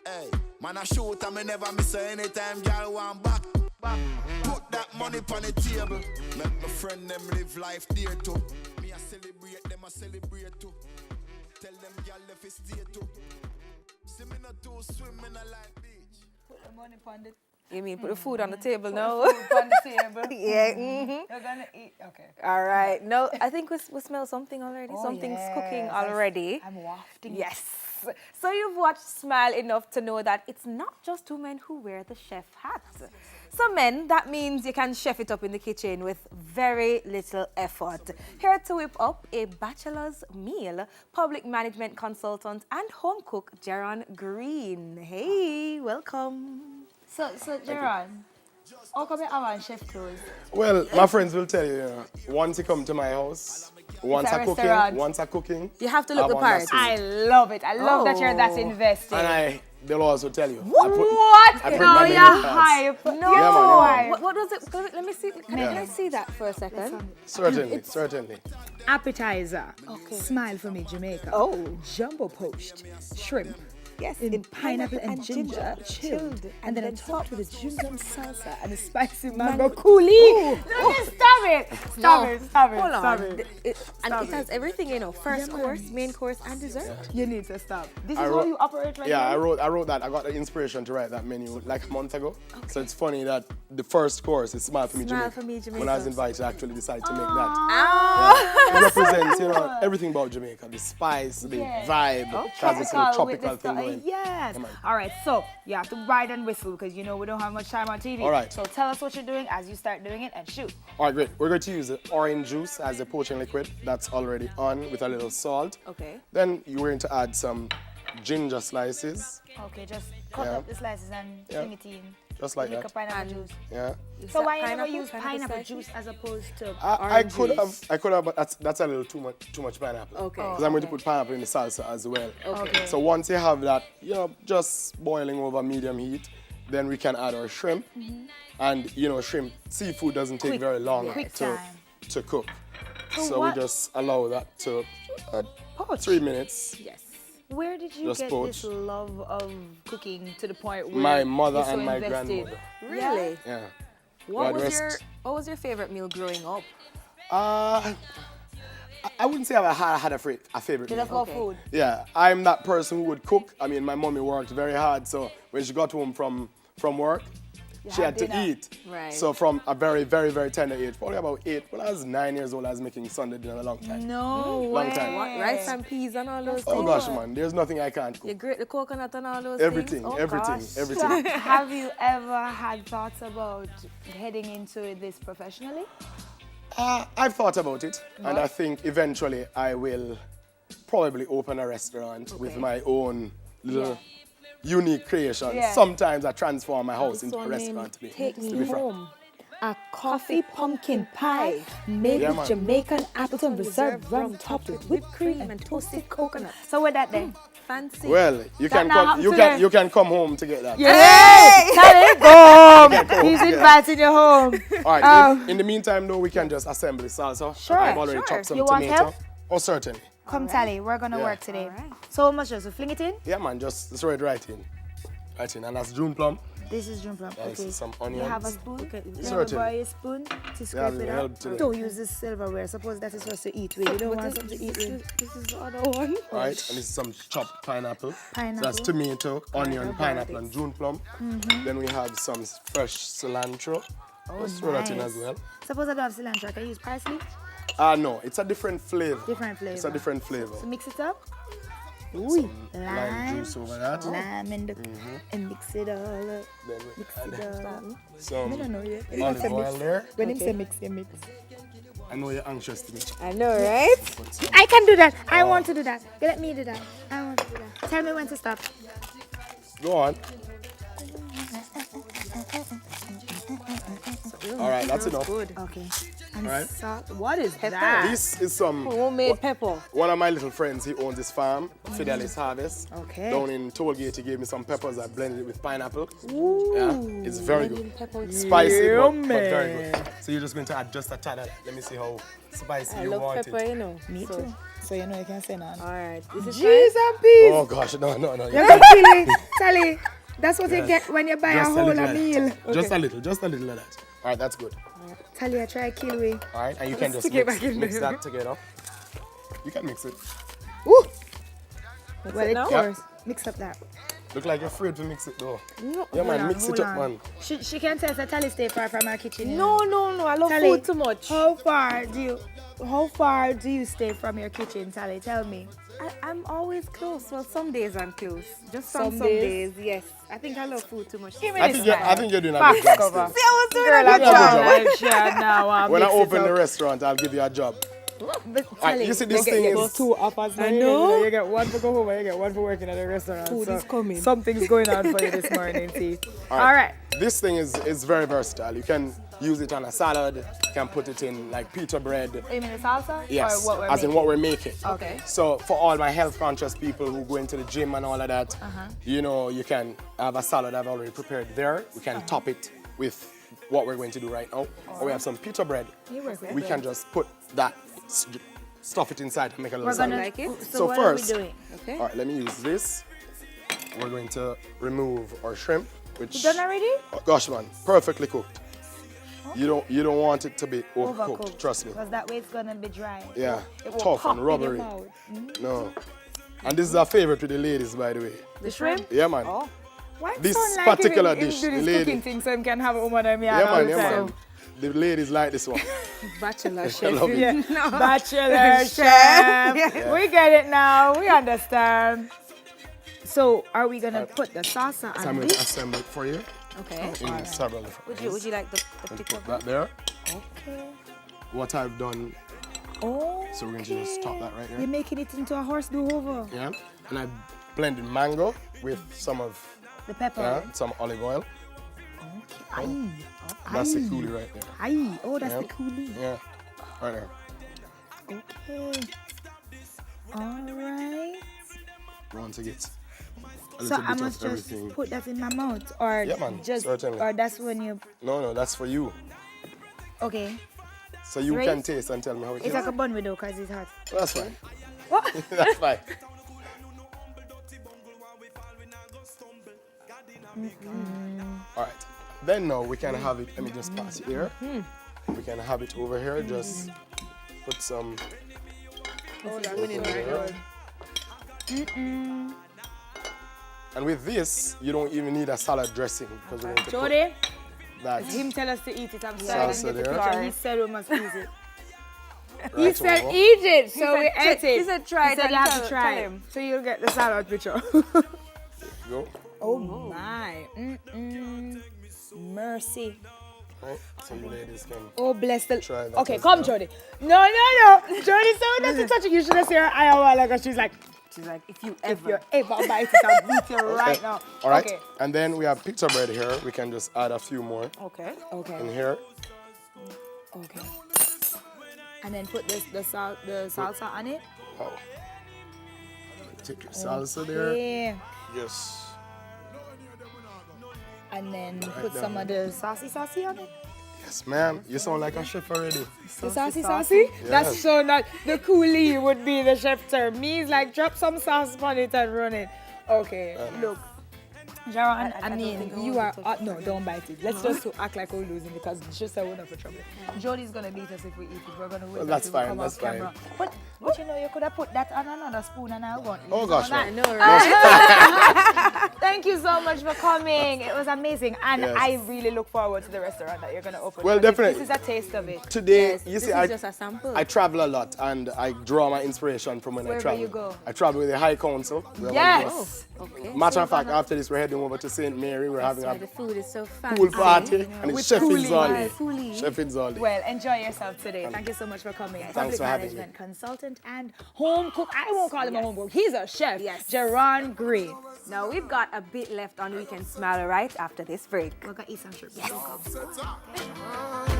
Hey, man, I shoot and me never miss her anytime, girl want back. Put that money on the table. Make my friend them live life dear too. Me I celebrate them, I celebrate too. Tell them girl if it's stay too. See me not too swim in a light beach. Put the money on the You mean put the food on the table now? food on the table. Yeah. You're gonna eat. Okay. All right. No, I think we smell something already. Oh, Something's yes. cooking already. I'm wafting. it. Yes. So you've watched Smile enough to know that it's not just women who wear the chef hat. So men, that means you can chef it up in the kitchen with very little effort. Here to whip up a bachelor's meal, public management consultant and home cook Jaron Green. Hey, welcome. So Jaron, how come you have on chef clothes? Well, my friends will tell you, once you come to my house, once a I'm restaurant. cooking, You have to look I the want part. that scene. I love it. I love that you're that Oh. invested. And they'll also tell you. What? I print No, my you're menu cards. hype. No. Yeah, man, What was it? Let me see. Can I see that for a second? Certainly. Appetizer. Smile for me, Jamaica. Oh. Jumbo poached shrimp. Yes, In pineapple and ginger, chilled. And then on top with the ginger and salsa and a spicy mango coulis. No, just stop it. Stop it. Hold Stop on. it. It has everything, you know. First course, main course, and dessert. You need to stop. This is I how wrote- you operate right Yeah, now? I wrote that. I got the inspiration to write that menu like a month ago. So it's funny that the first course is Smile for Me Smile Jamaica. for Me When I was Jamaica. invited, I actually decided to make that. Ah. It represents, everything about Jamaica. The spice, the vibe, has this little with tropical the thing going. Yes. Come on. All right. So you have to ride and whistle because you know we don't have much time on TV. All right. So tell us what you're doing as you start doing it and shoot. All right, great. We're going to use the orange juice as a poaching liquid. That's already on with a little salt. Okay. Then you're going to add some ginger slices, Okay. Just cut Yeah. up the slices and Yeah. fling it in. just like Make a that. pineapple juice. Yeah. So why you never pineapple? use pineapple slices? juice as opposed to I orange could juice? have, but that's a little too much pineapple. Okay. Because I'm going to put pineapple in the salsa as well. Okay. So once you have that, just boiling over medium heat, then we can add our shrimp. And shrimp, seafood doesn't take very long Quick to time. cook. So what- we just allow that to Poach. 3 minutes. Yes. Where did you Just get poach. this love of cooking to the point where My mother you're so and my invested? grandmother. Really? Yeah. What God was rest. your favorite meal growing up? I wouldn't say I had a favorite Just meal. about food. Yeah, I'm that person who would cook. I mean, my mommy worked very hard, so when she got home from work, she had had to dinner. eat. Right. So from a very, very, very tender age, probably about 8, when I was 9 years old, I was making Sunday dinner a long time. No Long way. time. What, rice and peas and all those Oh things? gosh, man, there's nothing I can't You cook. grate the coconut and all those Everything, things? Oh, everything, gosh. everything. Have you ever had thoughts about heading into this professionally? I've thought about it, and I think eventually I will probably open a restaurant with my own little unique creation. Yeah. Sometimes I transform my house into a one restaurant named to be, Take to Me be frank. Home. A coffee pumpkin pie made Yeah, with man. Jamaican Appleton Reserve rum topped with whipped cream and toasted coconut. So with that then? Fancy. Well, you can now come. happen You today. can you can come home to get that. Hey! Tell him, boom! You can come home He's to get that. inviting you home. All right. In the meantime, though, we can just assemble the salsa. Sure, I've already sure. chopped some You want tomato. help? Oh, certainly. Come, Tally, we're gonna Yeah. work today. Alright. So how much just to fling it in? Yeah, man. Just throw it right in. Right in, and that's June plum. This is June plum. This Okay. is some You onions. have a spoon? Okay, You Certainly. have a borrow a spoon to scrape we'll it help out? today. Don't use this silverware. Suppose that is supposed to eat with. You don't want something to eat with. This is the other one. All right, and this is some chopped pineapple. Pineapple. So that's tomato, onion, pineapple, and June plum. Then we have some fresh cilantro. Let's throw that in as well. Suppose I don't have cilantro. I can use parsley. No, it's a different flavor. Different It's a flavor. different flavor. So mix it up. Lime Lime. juice over that. Lime and, and mix it all up. Then we Mix add it all up. some No, yeah. olive oil there. When him say mix, you mix. I know you're anxious to be. I know, right? I can do that. I want to do that. Let me do that. I want to do that. Tell me when to stop. Go on. All right, that's enough. Good. Okay. And Right. salt. What is that? This is some Homemade pepper. one of my little friends. He owns this farm, Fidelis Harvest. Okay. Down in Tollgate, he gave me some peppers. I blended it with pineapple. Yeah, it's very good. Spicy, but very good. So you're just going to add just a tad of that. Let me see how spicy I you love want pepper, it. you know. Me too. So you know you can say none. All right. This is Cheese and peas. Oh gosh, no. You can kill it. Sally, that's what you get when you buy Just a a whole little a of meal. that. Just a little of that. All right, that's good. Sally, I try kill we. All right, and you can just stick it back in mix there. that together. You can mix it. Ooh. Well, it it now? pours. Mix up that. Look like you're afraid to mix it though. No, Yeah, man, hold on, mix it hold up, on. man. She can tell us that Tally stay far from our kitchen. you No, know. no. I love Tally, food too much. How far do you stay from your kitchen, Sally? Tell me. I'm always close. Well, some days I'm close. Just some Some days, yes. I think I love food too much. I think you're doing a good job. cover. still. See, I was doing Girl, a I good Yeah, job. good job. Like, now, When I mix it open up. the restaurant, I'll give you a job. But All right, Sally, you see this Get thing those is two uppers. I know. You get one for go home and you get one for working at the restaurant. Food is coming. Something's going on for you this morning, see. All All right. This thing is very versatile. You can use it on a salad. You can put it in like pita bread. You mean the salsa? Yes, Or what we're as in making? what we're making. Okay. So for all my health conscious people who go into the gym and all of that, you know, you can have a salad I've already prepared there. We can top it with what we're going to do right now. Or we have some pita bread. We can just put that, stuff it inside and make a little We're salad. gonna like it. So, So what first- are we doing? Okay. All right, let me use this. We're going to remove our shrimp, which You done already? oh, gosh, man, perfectly cooked. You don't want it to be overcooked. Overcooked. Trust me. Because that way it's gonna be dry. Yeah, It will tough pop and in your rubbery. mouth. No. And this is a favorite with the ladies, by the way. The shrimp? Yeah, man. Why This son like particular him dish, do the this lady. cooking thing so him can have a woman on me Yeah, all man. the Yeah, time. man. The ladies like this one. Bachelor I chef. love it. Yeah. Bachelor chef. We get it now. We understand. So, are we gonna put the salsa So I'm on going to this? assemble it for you Okay. in several different ways. Would you like the And pita put that there. Okay. What I've done, Oh. so we're going to just top that right You're there. making it into a horse do over. Yeah. And I blended mango with some of The pepper. some olive oil. Aye. That's the coolie right there. Aye. Oh, that's Yeah. the coolie. Yeah. Right there. Okay. All right. We want to get a So little I bit must of just everything. put that in my mouth, or Yeah, man, just, certainly. or that's when you. No, that's for you. Okay. So you Right. can taste and tell me how it It's is. like a bun with though, cause it's hot. That's fine. What? That's fine. All right. Then now we can have it. Let me just pass it here. We can have it over here. Just put some. And with this, you don't even need a salad dressing because we're going to put Jody, that him tell us to eat it. I'm Salsa sorry. I didn't get the there. picture. He said we must eat it. right He said over. eat it, so we ate it. He said try He it said and you have tell- to try tell it. him. So you'll get the salad picture. Go. Oh my. Mercy. Right. So you ladies can. Oh, bless the. Try that Okay, as come, well. Jody. No. Jody, so that's touching. You should have seen her eye a while ago. She's like, If you if you ever. ever bite it, I'll beat you right now. All right. Okay. And then we have pizza bread here. We can just add a few more Okay. Okay. in here. Okay. And then put the salsa on it. Oh. Take your salsa there. Yeah. Yes. And then Right put some down. of the saucy on it. Yes, ma'am. You sound like a chef already. The saucy? That's Yes. so not. The coolie would be the chef term. Me is like drop some sauce on it and run it. Okay, look. Jaron, I don't mean, think I you want are. to touch No, don't bite it. Let's just act like we're losing because it's just so we're not for trouble. Jody's gonna beat us if we eat it. We're gonna wait. that's until we fine, come that's off camera. fine. But you know, you could have put that on another spoon and I won't. Oh gosh, I man. know, right? Thank you so much for coming. It was amazing. And Yes. I really look forward to the restaurant that you're going to open. Well, because definitely. This is a taste of it. Today, Yes, you this see, is just a sample. I travel a lot and I draw my inspiration from when I Wherever travel. you go. I travel with the High Council. Yes. Okay. Matter of fact, after this, we're heading over to St. Mary. We're having Why a the food is so fancy. pool party and With it's Chef coolie. Inzolli. Coolie. Chef Inzolli. Well, enjoy yourself today. Thank you so much for coming. Public for having management consultant and home cook. I won't call him a home cook. He's a chef. Yes. Jaron Gray. Now we've got a bit left on Weekend Smile right after this break. We're going to eat some shrimp. Set up.